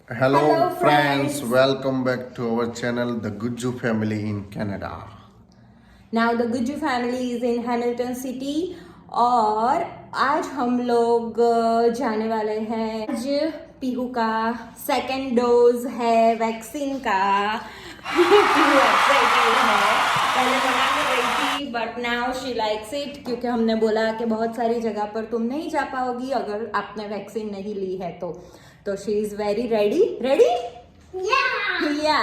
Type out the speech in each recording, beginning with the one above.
Hello Hello friends, friends. welcome back to our channel The Gujju Family in Canada. Now the Guju family is in Hamilton City और आज हम लोग जाने वाले हैं। आज पीहू का सेकेंड डोज है वैक्सीन का। पीहू एक्साइटेड है। पहले मना कर रही थी but now she likes it क्योंकि हमने बोला कि बहुत सारी जगह पर तुम नहीं जा पाओगी अगर आपने वैक्सीन नहीं ली है तो शी इज वेरी रेडी या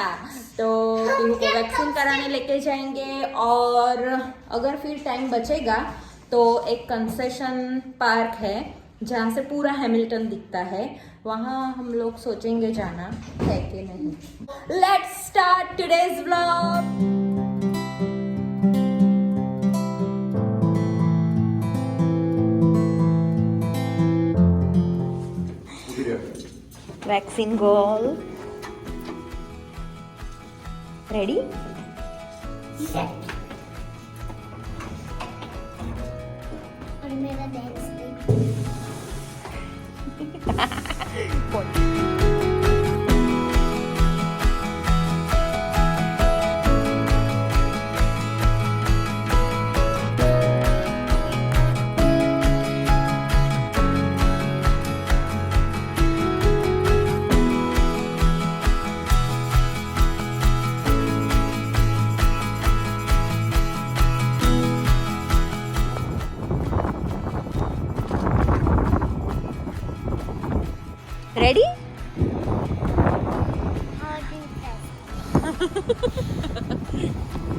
तो पीहू को वैक्सीन कराने लेके जाएंगे और अगर फिर टाइम बचेगा तो एक कंसेशन पार्क है जहाँ से पूरा हैमिल्टन दिखता है, वहाँ हम लोग सोचेंगे जाना है कि नहीं। Let's start today's vlog. Vaccine goal ready. और मेरा bag ready.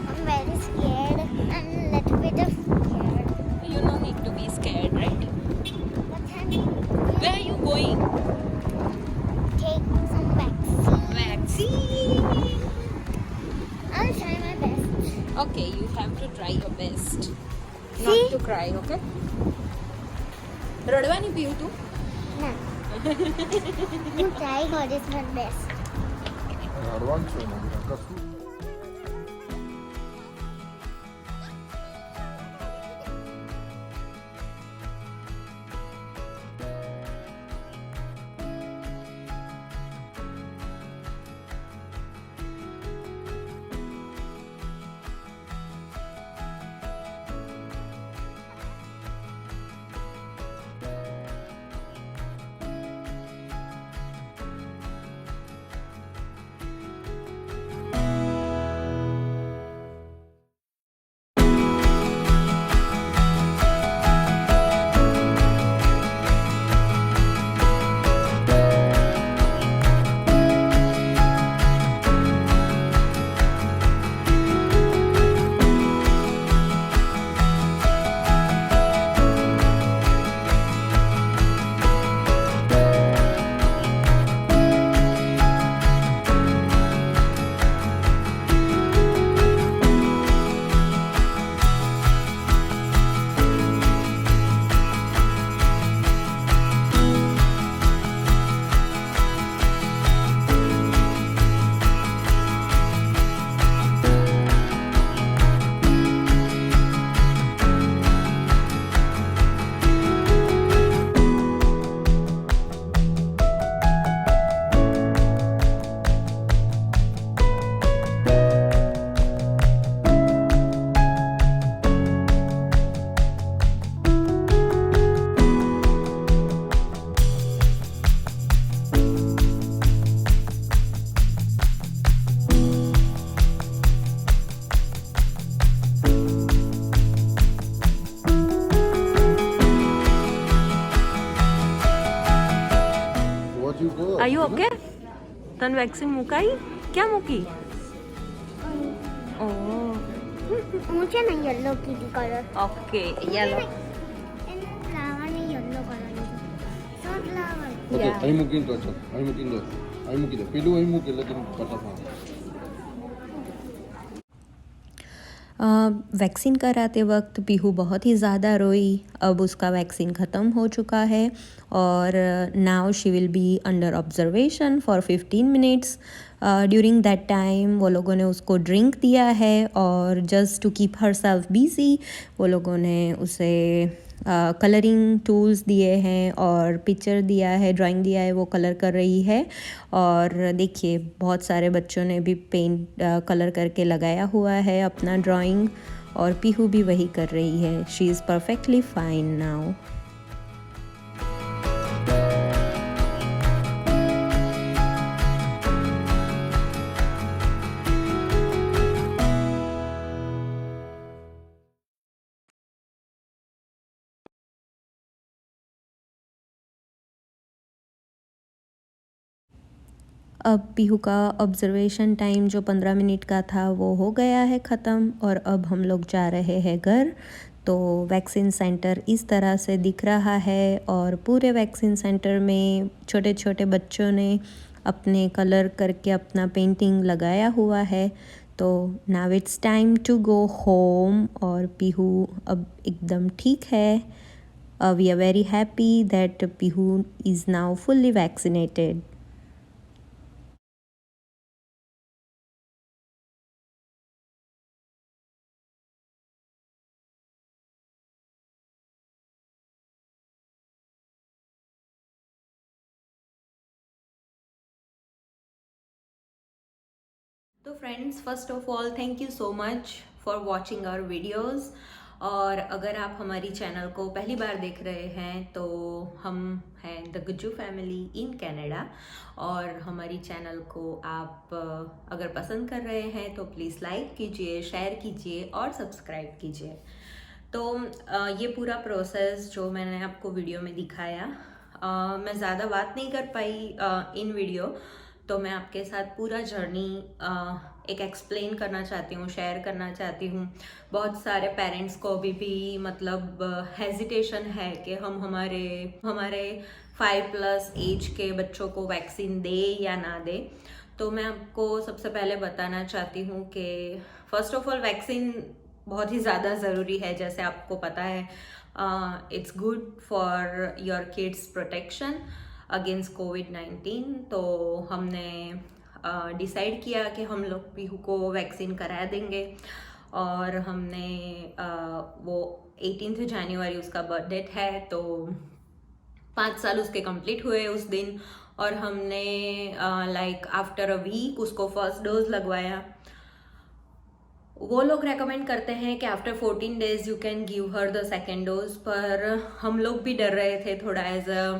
I'm very scared and a little bit of scared. You no need to be scared, right? But I'm Where are you going? take some vaccine. Vaccine. I'll try my best. Okay, you have to try your best. See? Not to cry, okay? રડવાની પીવું તું? No. I'm trying what is my best. What you go? Are you okay? તન vaccine મુકાઈ? ક્યાં મૂકી? ઓ હું છે ને yellow કીધી કલર ઓકે યલો. એને ફ્લાવરને યલો કલર સનફ્લાવર Okay, અહીં મૂકીને તો ચાલ. અહીં મૂકી દો. પેલું અહીં મૂકી એટલે તને પતા થાય. वैक्सीन कराते वक्त पीहू बहुत ही ज़्यादा रोई। अब उसका वैक्सीन ख़त्म हो चुका है और now she will be under observation for 15 minutes. During that time वो लोगों ने उसको ड्रिंक दिया है और just to keep herself busy वो लोगों ने उसे कलरिंग टूल्स दिए हैं और पिक्चर दिया है, ड्राइंग दिया है, वो कलर कर रही है। और देखिए बहुत सारे बच्चों ने भी पेंट कलर करके लगाया हुआ है अपना ड्राइंग, और पीहू भी वही कर रही है। She is perfectly fine now. अब पीहू का ऑब्जर्वेशन टाइम जो 15 मिनट का था वो हो गया है ख़त्म, और अब हम लोग जा रहे हैं घर। तो वैक्सीन सेंटर इस तरह से दिख रहा है, और पूरे वैक्सीन सेंटर में छोटे छोटे बच्चों ने अपने कलर करके अपना पेंटिंग लगाया हुआ है। तो now it's time to go home, और पीहू अब एकदम ठीक है। We are very happy that Pihu is now fully vaccinated. तो friends, first of all thank you so much for watching our videos. और अगर आप हमारी चैनल को पहली बार देख रहे हैं तो हम हैं the Gujju family in Canada, और हमारी चैनल को आप अगर पसंद कर रहे हैं तो प्लीज़ लाइक कीजिए, शेयर कीजिए और सब्सक्राइब कीजिए। तो ये पूरा प्रोसेस जो मैंने आपको वीडियो में दिखाया, मैं ज़्यादा बात नहीं कर पाई इन वीडियो, तो मैं आपके साथ पूरा जर्नी एक एक्सप्लेन करना चाहती हूँ, शेयर करना चाहती हूँ। बहुत सारे पेरेंट्स को अभी भी मतलब हेजिटेशन है कि हम हमारे 5+ एज के बच्चों को वैक्सीन दे या ना दे। तो मैं आपको सबसे पहले बताना चाहती हूँ कि फर्स्ट ऑफ ऑल वैक्सीन बहुत ही ज़्यादा ज़रूरी है, जैसे आपको पता है। It's good for your kids protection against कोविड-19। तो हमने डिसाइड किया कि हम लोग पीहू को वैक्सीन करा देंगे, और हमने वो 18 जनवरी उसका बर्थ डेट है, तो 5 साल उसके कंप्लीट हुए उस दिन। और हमने लाइक आफ्टर अ वीक उसको फर्स्ट डोज लगवाया। वो लोग रेकमेंड करते हैं कि after 14 days you can give her the second dose, पर हम लोग भी डर रहे थे थोड़ा as a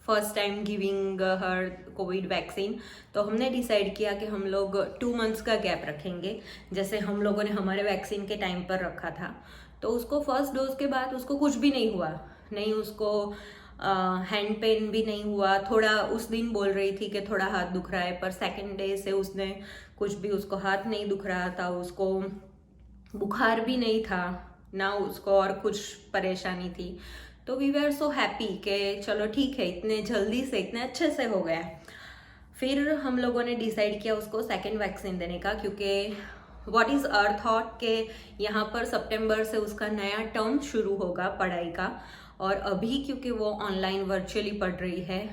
first time giving her covid vaccine. तो हमने डिसाइड किया कि हम लोग 2 मंथ्स का गैप रखेंगे, जैसे हम लोगों ने हमारे वैक्सीन के टाइम पर रखा था। तो उसको फर्स्ट डोज के बाद उसको कुछ भी नहीं हुआ, नहीं उसको हैंड पेन भी नहीं हुआ। थोड़ा उस दिन बोल रही थी कि थोड़ा हाथ दुख रहा है, पर सेकेंड डे से उसने कुछ भी, उसको हाथ नहीं दुख रहा था, उसको बुखार भी नहीं था ना, उसको और कुछ परेशानी थी। तो वी वर सो हैप्पी कि चलो ठीक है, इतने जल्दी से इतने अच्छे से हो गया। फिर हम लोगों ने डिसाइड किया उसको सेकेंड वैक्सीन देने का, क्योंकि व्हाट इज़ आवर थॉट के यहाँ पर सितंबर से उसका नया टर्म शुरू होगा पढ़ाई का, और अभी क्योंकि वो ऑनलाइन वर्चुअली पढ़ रही है,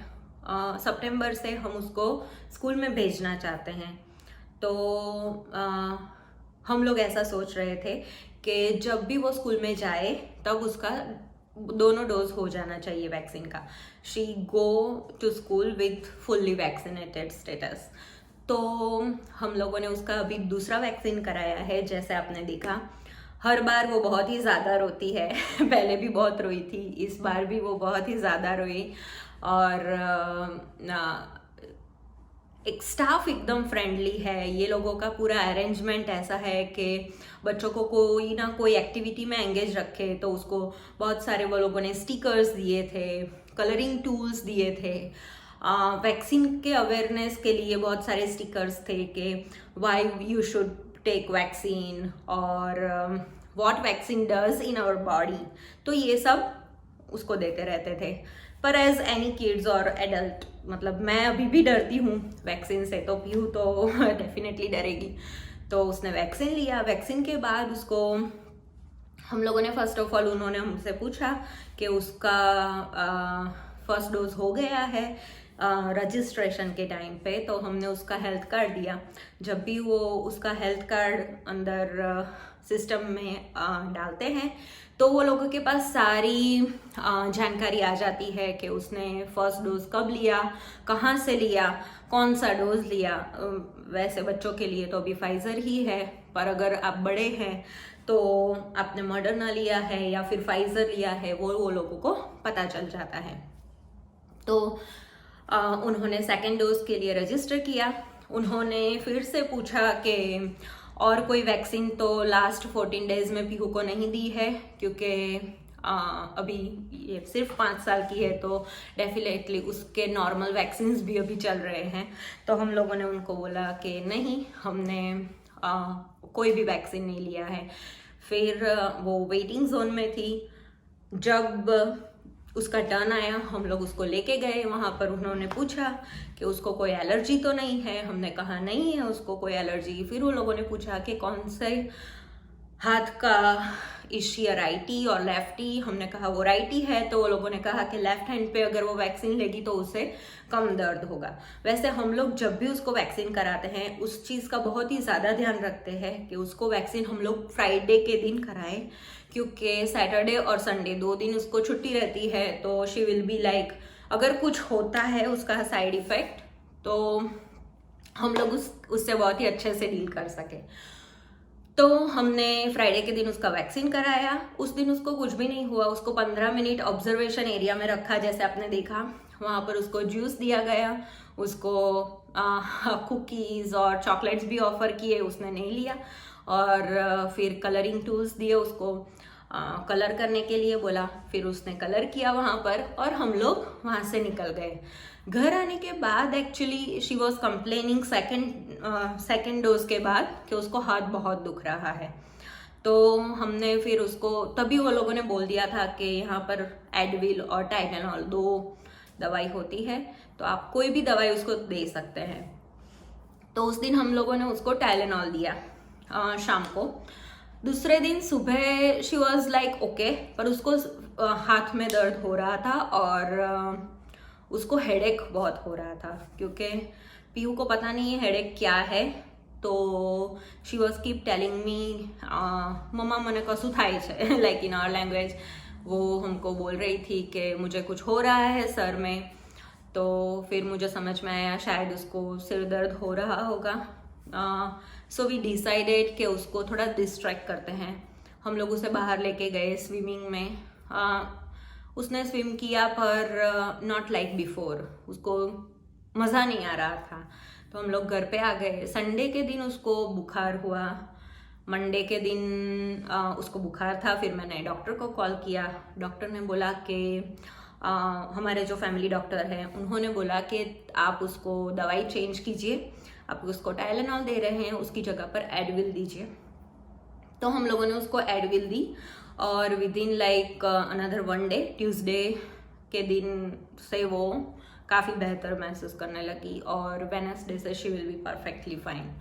सितंबर से हम उसको स्कूल में भेजना चाहते हैं। तो हम लोग ऐसा सोच रहे थे कि जब भी वो स्कूल में जाए तब उसका दोनों डोज हो जाना चाहिए वैक्सीन का। She go to school with fully vaccinated status. तो हम लोगों ने उसका अभी दूसरा वैक्सीन कराया है। जैसे आपने देखा, हर बार वो बहुत ही ज़्यादा रोती है पहले भी बहुत रोई थी, इस बार भी वो बहुत ही ज़्यादा रोई। और एक स्टाफ एकदम फ्रेंडली है, ये लोगों का पूरा अरेंजमेंट ऐसा है कि बच्चों को कोई ना कोई एक्टिविटी में एंगेज रखे। तो उसको बहुत सारे वो लोगों ने स्टिकर्स दिए थे, कलरिंग टूल्स दिए थे, वैक्सीन के अवेयरनेस के लिए बहुत सारे स्टिकर्स थे कि why you should take vaccine और what vaccine does in our body. तो ये सब उसको देते रहते थे। पर एज एनी किड्स और एडल्ट, मतलब मैं अभी भी डरती हूँ वैक्सीन से, तो पीहू तो डेफिनेटली डरेगी। तो उसने वैक्सीन लिया। वैक्सीन के बाद उसको हम लोगों ने फर्स्ट ऑफ ऑल, उन्होंने हमसे पूछा कि उसका फर्स्ट डोज हो गया है। रजिस्ट्रेशन के टाइम पे, तो हमने उसका हेल्थ कार्ड दिया। जब भी वो उसका हेल्थ कार्ड अंदर सिस्टम में डालते हैं तो वो लोगों के पास सारी जानकारी आ जाती है कि उसने फर्स्ट डोज कब लिया, कहाँ से लिया, कौन सा डोज लिया। वैसे बच्चों के लिए तो अभी फाइजर ही है, पर अगर आप बड़े हैं तो आपने मॉडर्ना लिया है या फिर फाइजर लिया है, वो लोगों को पता चल जाता है। तो उन्होंने सेकेंड डोज के लिए रजिस्टर किया। उन्होंने फिर से पूछा कि और कोई वैक्सीन तो लास्ट 14 डेज में पीहू को नहीं दी है, क्योंकि अभी ये सिर्फ 5 साल की है, तो डेफिनेटली उसके नॉर्मल वैक्सीन्स भी अभी चल रहे हैं। तो हम लोगों ने उनको बोला कि नहीं, हमने कोई भी वैक्सीन नहीं लिया है। फिर वो वेटिंग जोन में थी। जब उसका टर्न आया, हम लोग उसको लेके गए वहाँ पर। उन्होंने पूछा कि उसको कोई एलर्जी तो नहीं है। हमने कहा नहीं है उसको कोई एलर्जी। फिर वो लोगों ने पूछा कि कौन से हाथ का इश्यू, राइटी और लेफ्टी। हमने कहा वो राइटी है। तो वो लोगों ने कहा कि लेफ्ट हैंड पे अगर वो वैक्सीन लेगी तो उसे कम दर्द होगा। वैसे हम लोग जब भी उसको वैक्सीन कराते हैं उस चीज़ का बहुत ही ज़्यादा ध्यान रखते हैं कि उसको वैक्सीन हम लोग फ्राइडे के दिन कराएं, क्योंकि सैटरडे और संडे 2 दिन उसको छुट्टी रहती है। तो शी विल बी लाइक, अगर कुछ होता है उसका साइड इफेक्ट, तो हम लोग उससे बहुत ही अच्छे से डील कर सके। तो हमने फ्राइडे के दिन उसका वैक्सीन कराया। उस दिन उसको कुछ भी नहीं हुआ। उसको 15 मिनट ऑब्जर्वेशन एरिया में रखा, जैसे आपने देखा। वहाँ पर उसको जूस दिया गया, उसको कुकीज़ और चॉकलेट्स भी ऑफर किए, उसने नहीं लिया। और फिर कलरिंग टूल्स दिए उसको, कलर करने के लिए बोला। फिर उसने कलर किया वहाँ पर और हम लोग वहाँ से निकल गए। घर आने के बाद actually she was complaining second dose के बाद कि उसको हाथ बहुत दुख रहा है। तो हमने फिर उसको, तभी वो लोगों ने बोल दिया था कि यहाँ पर एडविल और टाइलेनॉल 2 दवाई होती है, तो आप कोई भी दवाई उसको दे सकते हैं। तो उस दिन हम लोगों ने उसको टाइलेनॉल दिया शाम को। दूसरे दिन सुबह शी वॉज लाइक ओके, पर उसको हाथ में दर्द हो रहा था और उसको हेडेक बहुत हो रहा था, क्योंकि पीहू को पता नहीं है हेडेक क्या है। तो she was keep telling me, मम्मा मने कसु थाय छे, लाइक इन आवर लैंग्वेज। वो हमको बोल रही थी कि मुझे कुछ हो रहा है सर में। तो फिर मुझे समझ में आया शायद उसको सिर दर्द हो रहा होगा। सो वी डिसाइडेड कि उसको थोड़ा डिस्ट्रैक्ट करते हैं। हम लोग उसे बाहर लेके गए स्विमिंग में। उसने स्विम किया पर नॉट लाइक बिफोर, उसको मज़ा नहीं आ रहा था। तो हम लोग घर पे आ गए। संडे के दिन उसको बुखार हुआ, मंडे के दिन उसको बुखार था। फिर मैंने डॉक्टर को कॉल किया। डॉक्टर ने बोला कि हमारे जो फैमिली डॉक्टर हैं उन्होंने बोला कि आप उसको दवाई चेंज कीजिए, आप उसको टाइलेनॉल दे रहे हैं, उसकी जगह पर एडविल दीजिए। तो हम लोगों ने उसको एडविल दी और with in like another 1 day, Tuesday के दिन से वो काफ़ी बेहतर महसूस करने लगी और वेडनेसडे से she will be perfectly fine.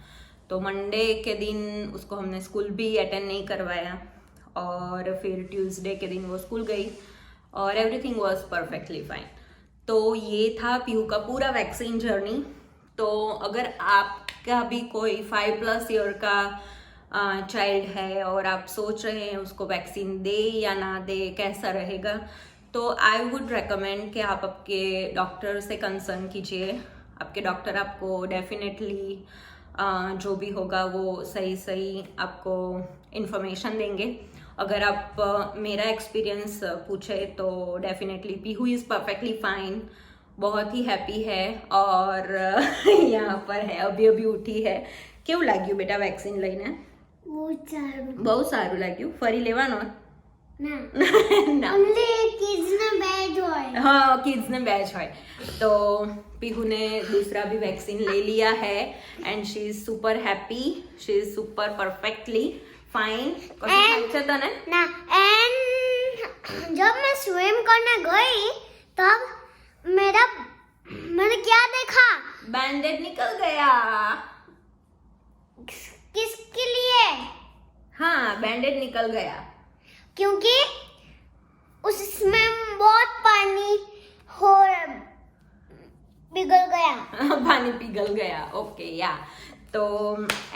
तो मंडे के दिन उसको हमने स्कूल भी अटेंड नहीं करवाया और फिर ट्यूसडे के दिन वो स्कूल गई और एवरीथिंग वाज परफेक्टली फाइन। तो ये था पीहू का पूरा वैक्सीन जर्नी। तो अगर आपका भी कोई 5+ ईयर का चाइल्ड है और आप सोच रहे हैं उसको वैक्सीन दे या ना दे, कैसा रहेगा, तो आई वुड रेकमेंड कि आप आपके डॉक्टर से कंसर्न कीजिए। आपके डॉक्टर आपको डेफिनेटली जो भी होगा वो सही आपको इन्फॉर्मेशन देंगे। अगर आप मेरा एक्सपीरियंस पूछे तो definitely Pihu is perfectly fine, बहुत ही हैप्पी है और यहाँ पर है, अभी उठी है। केવું લાગ્યું બેટા વેક્સિન લઈને? બહુ સારું લાગ્યું. ફરી લેવાનો? ના. only kids ને બેચ હોય. हाँ, किड्स ने बैच है। तो पीहू ने दूसरा भी वैक्सीन ले लिया है and she is super happy, she is super perfectly fine. तने ना एंड जब मैं स्विम करने गई तब मैंने क्या देखा? बैंडेड निकल गया। किसके लिए? हाँ, बैंडेड निकल गया क्योंकि उसमें बहुत पानी पिघल गया। पानी पिघल गया। ओके या तो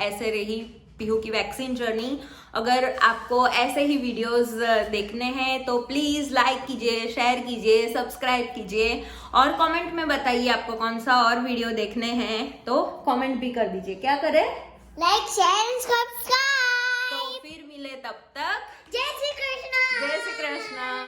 ऐसे रही पीहू की वैक्सीन जर्नी। अगर आपको ऐसे ही वीडियोस देखने हैं तो प्लीज लाइक कीजिए, शेयर कीजिए, सब्सक्राइब कीजिए और कमेंट में बताइए आपको कौन सा और वीडियो देखने हैं, तो कमेंट भी कर दीजिए। क्या करें? Like, share and subscribe. तो फिर मिले तब तक। जय श्री कृष्णा। जय श्री कृष्णा।